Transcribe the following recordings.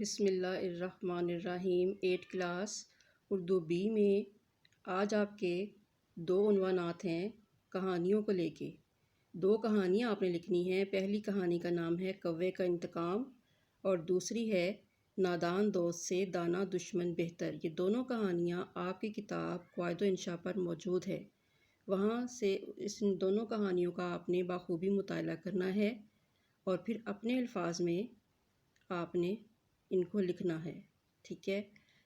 بسم اللہ الرحمن الرحیم 8 کلاس اردو بی میں آج آپ کے 2 عنوانات ہیں کہانیوں کو لے کے۔ 2 کہانیاں آپ نے لکھنی ہیں۔ پہلی کہانی کا نام ہے کوے کا انتقام اور دوسری ہے نادان دوست سے دانا دشمن بہتر۔ یہ دونوں کہانیاں آپ کی کتاب قواعد و انشاء پر موجود ہے، وہاں سے اس دونوں کہانیوں کا آپ نے بخوبی مطالعہ کرنا ہے اور پھر اپنے الفاظ میں آپ نے ان کو لکھنا ہے، ٹھیک ہے۔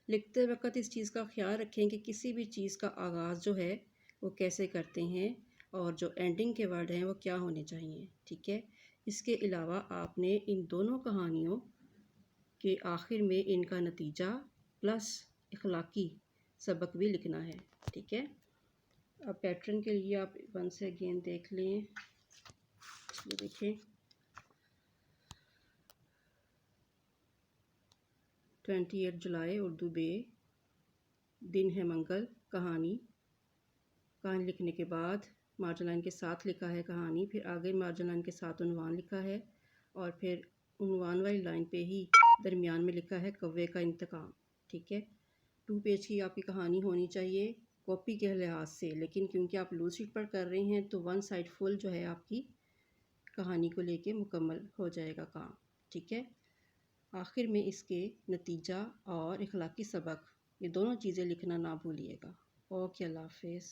لکھتے وقت اس چیز کا خیال رکھیں کہ کسی بھی چیز کا آغاز جو ہے وہ کیسے کرتے ہیں اور جو اینڈنگ کے ورڈ ہیں وہ کیا ہونے چاہیے، ٹھیک ہے۔ اس کے علاوہ آپ نے ان دونوں کہانیوں کے آخر میں ان کا نتیجہ پلس اخلاقی سبق بھی لکھنا ہے، ٹھیک ہے۔ اب پیٹرن کے لیے آپ ون سے اگین دیکھ لیں، یہ دیکھیں 28 جولائی اردو بے، دن ہے منگل۔ کہانی لکھنے کے بعد مارجن لائن کے ساتھ لکھا ہے کہانی، پھر آگے مارجن لائن کے ساتھ عنوان لکھا ہے اور پھر عنوان والی لائن پہ ہی درمیان میں لکھا ہے کوے کا انتقام، ٹھیک ہے۔ 2 پیج کی آپ کی کہانی ہونی چاہیے کاپی کے لحاظ سے، لیکن کیونکہ آپ لوز شیٹ پر کر رہے ہیں تو 1 سائڈ فل جو ہے آپ کی کہانی کو لے کے مکمل ہو جائے گا کام، ٹھیک ہے۔ آخر میں اس کے نتیجہ اور اخلاقی سبق یہ دونوں چیزیں لکھنا نہ بھولیے گا۔ اوکے، اللہ حافظ۔